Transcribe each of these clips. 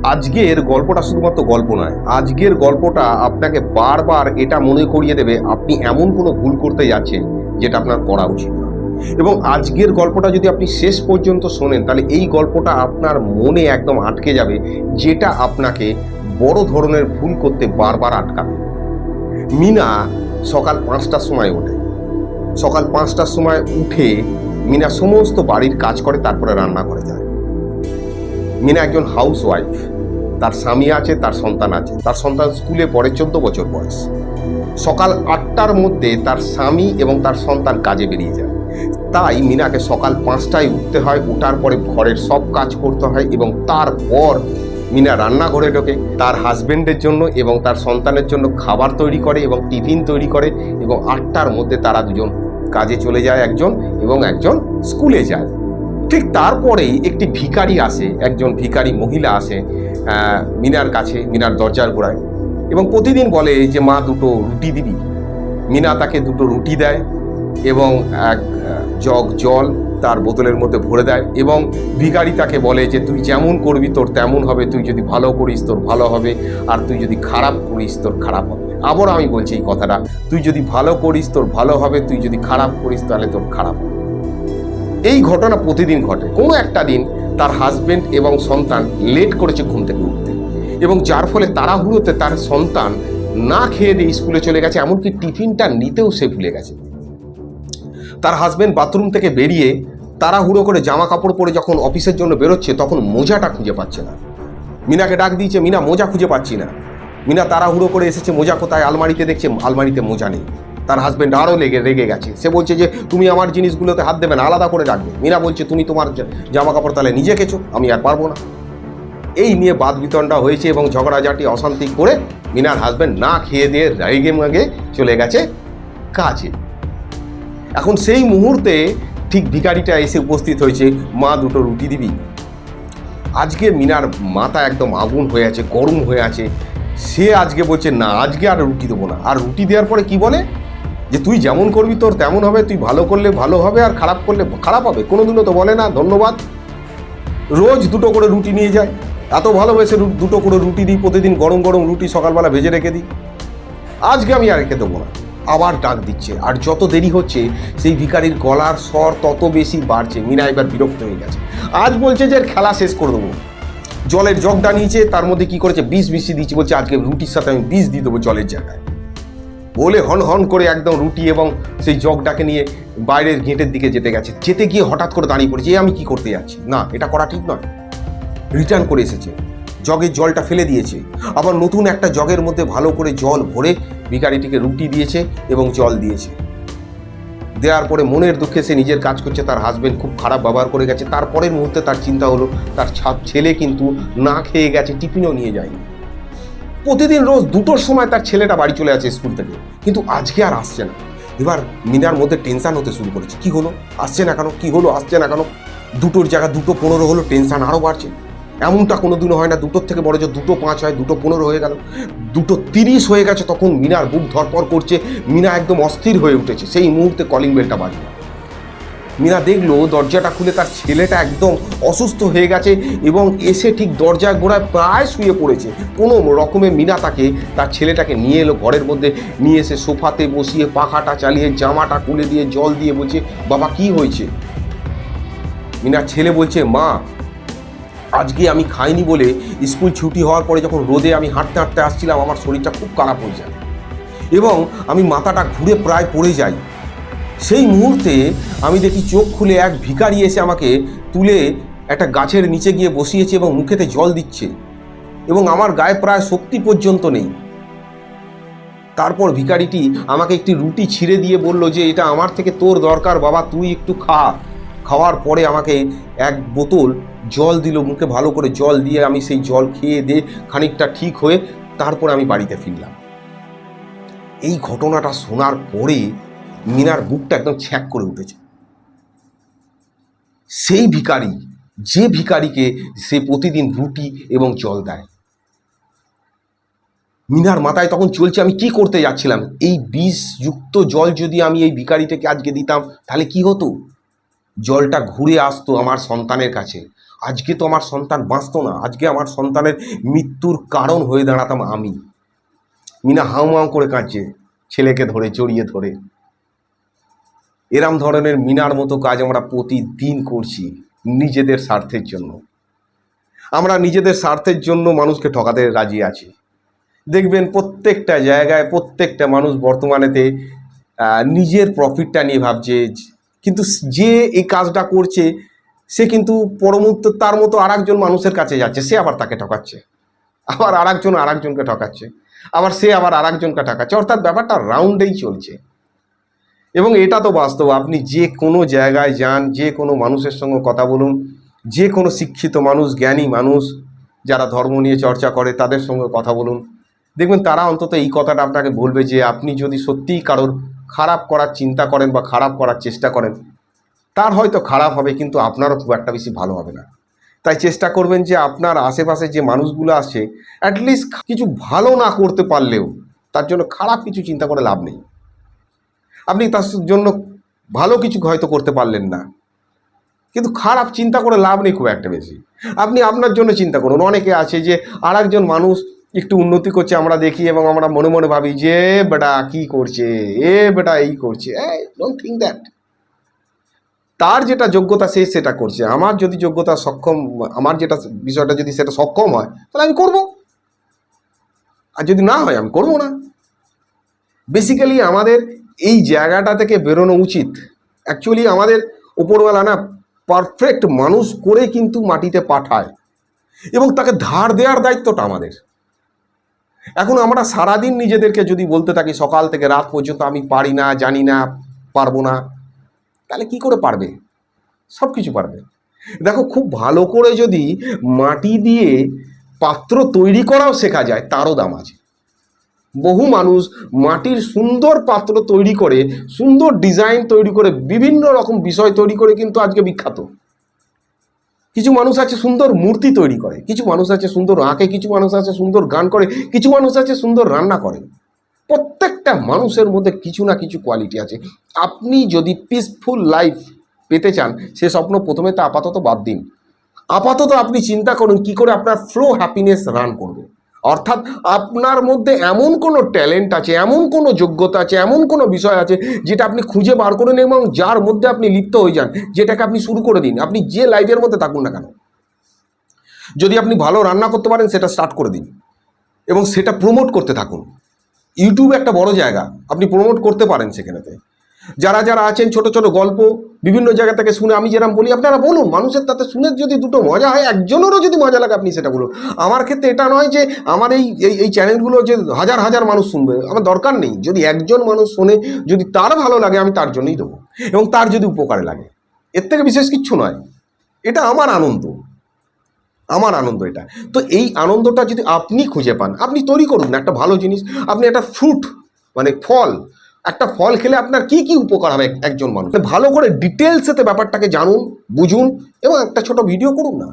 আজকের গল্পটা শুধুমাত্র গল্প নয়, আজকের গল্পটা আপনাকে বারবার এটা মনে করিয়ে দেবে আপনি এমন কোনো ভুল করতে যাচ্ছেন যেটা আপনার করা উচিত না। এবং আজকের গল্পটা যদি আপনি শেষ পর্যন্ত শোনেন তাহলে এই গল্পটা আপনার মনে একদম আটকে যাবে, যেটা আপনাকে বড় ধরনের ভুল করতে বারবার আটকাবে। মিনা সকাল 5টার সময় ওঠে। সকাল 5টার সময় উঠে মিনা সমস্ত বাড়ির কাজ করে, তারপরে রান্না করে যায়। মিনা একজন হাউস ওয়াইফ। তার স্বামী আছে, তার সন্তান আছে। তার সন্তান স্কুলে পড়ে, 14 বছর বয়স। সকাল 8টার মধ্যে তার স্বামী এবং তার সন্তান কাজে বেরিয়ে যায়। তাই মিনাকে সকাল 5টায় উঠতে হয়। ওঠার পরে ঘরের সব কাজ করতে হয় এবং তারপর মিনা রান্নাঘরে ঢোকে। তার হাজবেন্ডের জন্য এবং তার সন্তানের জন্য খাবার তৈরি করে এবং টিফিন তৈরি করে, এবং 8টার মধ্যে তারা দুজন কাজে চলে যায়, একজন এবং একজন স্কুলে যায়। ঠিক তারপরেই একটি ভিখারি আসে, একজন ভিখারি মহিলা আসে মিনার কাছে, মিনার দরজার গোড়ায়, এবং প্রতিদিন বলে যে মা 2টো রুটি দিবি। মিনা তাকে 2টো রুটি দেয় এবং এক জগ জল তার বোতলের মধ্যে ভরে দেয়, এবং ভিখারি তাকে বলে যে তুই যেমন করবি তোর তেমন হবে, তুই যদি ভালো করিস তোর ভালো হবে, আর তুই যদি খারাপ করিস তোর খারাপ হবে। আবার আমি বলছি এই কথাটা, তুই যদি ভালো করিস তোর ভালো হবে, তুই যদি খারাপ করিস তাহলে তোর খারাপ হবে। এই ঘটনা প্রতিদিন ঘটে। কোনো একটা দিন তার হাজবেন্ড এবং সন্তান লেট করেছে ঘুম থেকে উঠতে, এবং যার ফলে তাড়াহুড়োতে তার সন্তান না খেয়ে দিয়ে স্কুলে চলে গেছে, এমনকি টিফিনটা নিতেও সে ভুলে গেছে। তার হাজবেন্ড বাথরুম থেকে বেরিয়ে তাড়াহুড়ো করে জামা কাপড় পরে যখন অফিসের জন্য বেরোচ্ছে, তখন মোজাটা খুঁজে পাচ্ছে না। মিনাকে ডাক দিয়েছে, মিনা মোজা খুঁজে পাচ্ছি না। মিনা তাড়াহুড়ো করে এসেছে, মোজা কোথায়, আলমারিতে দেখছে আলমারিতে মোজা নেই। তার হাজবেন্ড আরও রেগে গেছে। সে বলছে যে তুমি আমার জিনিসগুলোতে হাত দেবে না, আলাদা করে রাখবে। মিনা বলছে তুমি তোমার জামা কাপড় তাহলে নিজে কেচো, আমি আর পারবো না। এই নিয়ে বাদ বিতণ্ডা হয়েছে এবং ঝগড়াঝাটি অশান্তি করে মিনার হাজবেন্ড না খেয়ে দিয়ে রেগে মাগে চলে গেছে কাজে। এখন সেই মুহূর্তে ঠিক ভিখারিটা এসে উপস্থিত হয়েছে, মা 2টো রুটি দিবি। আজকে মিনার মাথা একদম আগুন হয়ে আছে, গরম হয়ে আছে। সে আজকে বলছে না, আজকে আর রুটি দেবো না। আর রুটি দেওয়ার পরে কি বলে যে তুই যেমন করবি তোর তেমন হবে, তুই ভালো করলে ভালো হবে আর খারাপ করলে খারাপ হবে। কোনোদিনও তো বলে না ধন্যবাদ। রোজ 2টো করে রুটি নিয়ে যায়। এত ভালোবেসে 2টো করে রুটি দিই, প্রতিদিন গরম গরম রুটি সকালবেলা ভেজে রেখে দিই। আজকে আমি আর রেখে দেবো না। আবার ডাক দিচ্ছে, আর যত দেরি হচ্ছে সেই ভিখারির গলার স্বর তত বেশি বাড়ছে। মিনা এবার বিরক্ত হয়ে গেছে। আজ বলছে যে খেলা শেষ করে দেবো। জলের জগটা নিয়েছে, তার মধ্যে কি করেছে বিষ মিশিয়ে দিচ্ছে। বলছে আজকে রুটির সাথে আমি বিষ দিয়ে দেবো জলের জায়গায়। বলে হন হন করে একদম রুটি এবং সেই জগটাকে নিয়ে বাইরের গেটের দিকে যেতে গেছে। যেতে গিয়ে হঠাৎ করে দাঁড়িয়ে পড়েছে, আমি কি করতে যাচ্ছি, না এটা করা ঠিক নয়। রিটার্ন করে এসেছে, জগের জলটা ফেলে দিয়েছে, আবার নতুন একটা জগের মধ্যে ভালো করে জল ভরে ভিখারিটিকে রুটি দিয়েছে এবং জল দিয়েছে। দেওয়ার পরে মনের দুঃখে সে নিজের কাজ করছে, তার হাজবেন্ড খুব খারাপ ব্যবহার করে গেছে। তারপরের মুহূর্তে তার চিন্তা হলো তার ছেলে কিন্তু না খেয়ে গেছে, টিফিনও নিয়ে যায়নি। প্রতিদিন রোজ 2টোর সময় তার ছেলেটা বাড়ি চলে আসে স্কুল থেকে, কিন্তু আজকে আর আসছে না। এবার মিনার মধ্যে টেনশন হতে শুরু করেছে, কি হলো আসছে না কেন, কি হলো আসছে না কেন। 2টোর জায়গায় 2:15 হলো, টেনশন আরও বাড়ছে। এমনটা কোনোদিনও হয় না, 2টোর থেকে বড় যে 2:05 হয়, 2:15 হয়ে গেল, 2:30 হয়ে গেছে। তখন মিনার বুক ধরপড় করছে, মিনা একদম অস্থির হয়ে উঠেছে। সেই মুহূর্তে কলিং বেলটা বাজলো। মিনা দেখলো দরজাটা খুলে তার ছেলেটা একদম অসুস্থ হয়ে গেছে এবং এসে ঠিক দরজার গোড়ায় প্রায় শুয়ে পড়েছে। কোনো রকমে মিনা তার ছেলেটাকে নিয়ে এলো ঘরের মধ্যে, নিয়ে এসে সোফাতে বসিয়ে পাখাটা চালিয়ে জামাটা খুলে দিয়ে জল দিয়ে বলছে বাবা কি হয়েছে। মিনার ছেলে বলছে মা আজকে আমি খাইনি বলে স্কুল ছুটি হওয়ার পরে যখন রোদে আমি হাঁটতে হাঁটতে আসছিলাম, আমার শরীরটা খুব খারাপ হয়ে যায় এবং আমি মাথাটা ঘুরে প্রায় পড়ে যাই। সেই মুহূর্তে আমি দেখি চোখ খুলে এক ভিখারি এসে আমাকে তুলে একটা গাছের নিচে গিয়ে বসিয়েছে এবং মুখেতে জল দিচ্ছে এবং আমার গায়ে প্রায় শক্তি পর্যন্ত নেই। তারপর ভিখারিটি আমাকে একটি রুটি ছিঁড়ে দিয়ে বলল যে এটা আমার থেকে তোর দরকার বাবা, তুই একটু খা। খাওয়ার পরে আমাকে 1 বোতল জল দিল, মুখে ভালো করে জল দিয়ে আমি সেই জল খেয়ে দিয়ে খানিকটা ঠিক হয়ে তারপর আমি বাড়িতে ফিরলাম। এই ঘটনাটা শোনার পরে মিনার বুকটা একদম ছ্যাঁক করে উঠেছে। সেই ভিখারি, যে ভিখারিকে সে প্রতিদিন রুটি এবং জল দেয়, মিনার মাথায় তখন চলছে আমি কি করতে যাচ্ছিলাম। এই বিষযুক্ত জল যদি আমি এই ভিখারিটাকে আজকে দিতাম তাহলে কি হতো, জলটা ঘুরে আসতো আমার সন্তানের কাছে, আজকে তো আমার সন্তান বাঁচতো না, আজকে আমার সন্তানের মৃত্যুর কারণ হয়ে দাঁড়াতাম আমি। মিনা হাউমাউ করে কাঁদছে ছেলেকে ধরে জড়িয়ে ধরে। এরম ধরনের মিনার মতো কাজ আমরা প্রতিদিন করছি নিজেদের স্বার্থের জন্য। আমরা নিজেদের স্বার্থের জন্য মানুষকে ঠকাতে রাজি আছি। দেখবেন প্রত্যেকটা জায়গায় প্রত্যেকটা মানুষ বর্তমানেতে নিজের প্রফিটটা নিয়ে ভাবছে, কিন্তু যে এই কাজটা করছে সে কিন্তু পরমুহূর্তে তার মতো আরেকজন মানুষের কাছে যাচ্ছে, সে আবার তাকে ঠকাচ্ছে, আবার আরেকজনকে ঠকাচ্ছে, আবার সে আবার আরেকজনকে ঠকাচ্ছে, অর্থাৎ ব্যাপারটা রাউন্ডেই চলছে। এবং এটা তো বাস্তব, আপনি যে কোনো জায়গায় যান, যে কোনো মানুষের সঙ্গে কথা বলুন, যে কোনো শিক্ষিত মানুষ, জ্ঞানী মানুষ যারা ধর্ম নিয়ে চর্চা করে তাদের সঙ্গে কথা বলুন, দেখবেন তারা অন্তত এই কথাটা আপনাকে বলবে যে আপনি যদি সত্যিই কারোর খারাপ করার চিন্তা করেন বা খারাপ করার চেষ্টা করেন, তার হয়তো খারাপ হবে কিন্তু আপনারও খুব একটা বেশি ভালো হবে না। তাই চেষ্টা করবেন যে আপনার আশেপাশে যে মানুষগুলো আছে অ্যাটলিস্ট কিছু ভালো না করতে পারলেও তার জন্য খারাপ কিছু চিন্তা করে লাভ নেই। আপনি তার জন্য ভালো কিছু হয়তো করতে পারলেন না, কিন্তু খারাপ চিন্তা করে লাভ নেই খুব একটা বেশি। আপনি আপনার জন্য চিন্তা করুন। অনেকে আছে যে আর একজন মানুষ একটু উন্নতি করছে আমরা দেখি এবং আমরা মনে মনে ভাবি যে বেটা কি করছে, বেটা এই করছে। Don't think that. তার যেটা যোগ্যতা সে সেটা করছে, আমার যদি যোগ্যতা সক্ষম, আমার যেটা বিষয়টা যদি সেটা সক্ষম হয় তাহলে আমি করব, আর যদি না হয় আমি করব না। বেসিক্যালি আমাদের এই জায়গাটা থেকে বেরোনো উচিত। অ্যাকচুয়ালি আমাদের উপরওয়ালা না পারফেক্ট মানুষ করে কিন্তু মাটিতে পাঠায় এবং তাকে ধার দেওয়ার দায়িত্বটা আমাদের। এখন আমরা সারাদিন নিজেদেরকে যদি বলতে থাকি সকাল থেকে রাত পর্যন্ত আমি পারি না, জানি না, পারবো না, তাহলে কি করে পারবে? সব কিছু পারবে। দেখো, খুব ভালো করে যদি মাটি দিয়ে পাত্র তৈরি করাও শেখা যায় তারও দাম আছে। বহু মানুষ মাটির সুন্দর পাত্র তৈরি করে, সুন্দর ডিজাইন তৈরি করে, বিভিন্ন রকম বিষয় তৈরি করে কিন্তু আজকে বিখ্যাত। কিছু মানুষ আছে সুন্দর মূর্তি তৈরি করে, কিছু মানুষ আছে সুন্দর আঁকে, কিছু মানুষ আছে সুন্দর গান করে, কিছু মানুষ আছে সুন্দর রান্না করে। প্রত্যেকটা মানুষের মধ্যে কিছু না কিছু কোয়ালিটি আছে। আপনি যদি পিসফুল লাইফ পেতে চান, সে স্বপ্ন প্রথমে তো আপাতত বাদ দিন। আপাতত আপনি চিন্তা করুন কি করে আপনার ফ্লো হ্যাপিনেস রান করবে। অর্থাৎ আপনার মধ্যে এমন কোনো ট্যালেন্ট আছে, এমন কোনো যোগ্যতা আছে, এমন কোনো বিষয় আছে যেটা আপনি খুঁজে বার করে নিন এবং যার মধ্যে আপনি লিপ্ত হয়ে যান, যেটাকে আপনি শুরু করে দিন। আপনি যে লাইফের মধ্যে থাকুন না কেন, যদি আপনি ভালো রান্না করতে পারেন সেটা স্টার্ট করে দিন এবং সেটা প্রমোট করতে থাকুন। ইউটিউব একটা বড় জায়গা, আপনি প্রমোট করতে পারেন সেখানেতে। যারা যারা আছেন ছোট ছোট গল্প বিভিন্ন জায়গা থেকে শুনে, আমি যেরকম বলি আপনারা বলুন, মানুষের তাতে শুনে যদি দুটো মজা হয়, একজনেরও যদি মজা লাগে আপনি সেটা বলুন। আমার ক্ষেত্রে এটা নয় যে আমার এই চ্যানেলগুলো যে হাজার হাজার মানুষ শুনবে, আমার দরকার নেই। যদি একজন মানুষ শোনে, যদি তার ভালো লাগে আমি তার জন্যই দেবো, এবং তার যদি উপকারে লাগে, এর থেকে বিশেষ কিচ্ছু নয়। এটা আমার আনন্দ, আমার আনন্দ এটা। তো এই আনন্দটা যদি আপনি খুঁজে পান, আপনি তৈরি করুন না একটা ভালো জিনিস। আপনি একটা ফ্রুট মানে ফল, একটা ফল খেলে আপনার কি কি উপকার হবে একজন মানুষ, ভালো করে ডিটেলসেতে ব্যাপারটাকে জানুন, বুঝুন এবং একটা ছোট ভিডিও করুন না।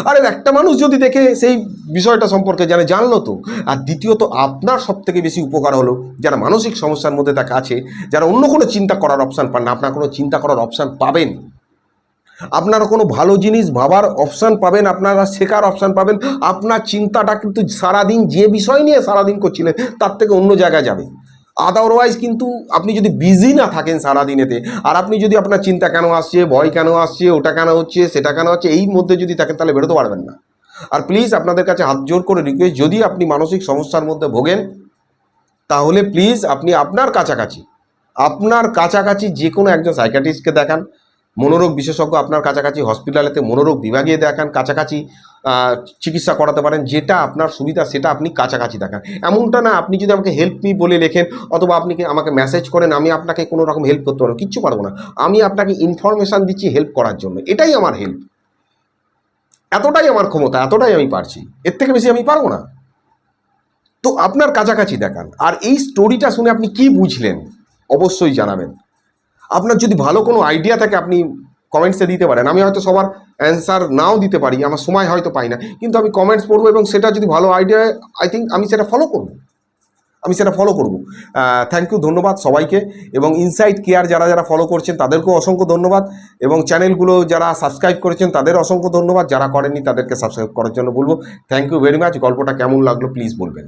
আরে একটা মানুষ যদি দেখে সেই বিষয়টা সম্পর্কে জানলো তো। আর দ্বিতীয়ত আপনার সব থেকে বেশি উপকার হলো যারা মানসিক সমস্যার মধ্যে তাকে আছে, যারা অন্য কোনো চিন্তা করার অপশান পান না, আপনার কোনো চিন্তা করার অপশান পাবেন, আপনারা কোনো ভালো জিনিস ভাবার অপশান পাবেন, আপনারা শেখার অপশান পাবেন। আপনার চিন্তাটা কিন্তু সারাদিন যে বিষয় নিয়ে সারাদিন করছিলেন তার থেকে অন্য জায়গায় যাবে। আদারওয়াইজ কিন্তু আপনি যদি বিজি না থাকেন সারাদিনেতে, আর আপনি যদি আপনার চিন্তা কেন আসছে, ভয় কেন আসছে, ওটা কেন হচ্ছে, সেটা কেন হচ্ছে, এই মধ্যে যদি থাকেন তাহলে বেরোতে পারবেন না। আর প্লিজ আপনাদের কাছে হাত জোর করে রিকোয়েস্ট, যদি আপনি মানসিক সমস্যার মধ্যে ভোগেন তাহলে প্লিজ আপনি আপনার কাছাকাছি যে কোনো একজন সাইকিয়াট্রিস্টকে দেখান, মনোরোগ বিশেষজ্ঞ আপনার কাছাকাছি হসপিটালেতে মনোরোগ বিভাগে দেখান, কাছাকাছি চিকিৎসা করাতে পারেন। যেটা আপনার সুবিধা সেটা আপনি কাছাকাছি দেখান। এমনটা না আপনি যদি আমাকে হেল্প মি বলে লেখেন অথবা আপনি আমাকে মেসেজ করেন, আমি আপনাকে কোনো রকম হেল্প করতে পারবো, কিচ্ছু পারবো না। আমি আপনাকে ইনফরমেশান দিচ্ছি হেল্প করার জন্য, এটাই আমার হেল্প, এতটাই আমার ক্ষমতা, এতটাই আমি পারছি, এর থেকে বেশি আমি পারবো না। তো আপনার কাছাকাছি দেখান। আর এই স্টোরিটা শুনে আপনি কি বুঝলেন অবশ্যই জানাবেন। আপনার যদি ভালো কোনো আইডিয়া থাকে আপনি কমেন্টসে দিতে পারেন। আমি হয়তো সবার অ্যান্সার নাও দিতে পারি, আমার সময় হয়তো পাই না, কিন্তু আমি কমেন্টস পড়বো এবং সেটা যদি ভালো আইডিয়া হয় আই থিঙ্ক আমি সেটা ফলো করব। আমি সেটা ফলো করব। থ্যাংক ইউ, ধন্যবাদ সবাইকে। এবং ইনসাইট কেয়ার যারা যারা ফলো করছেন তাদেরকেও অসংখ্য ধন্যবাদ, এবং চ্যানেলগুলো যারা সাবস্ক্রাইব করেছেন তাদের অসংখ্য ধন্যবাদ, যারা করেননি তাদেরকে সাবস্ক্রাইব করার জন্য বলবো। Thank you very much. গল্পটা কেমন লাগলো প্লিজ বলবেন।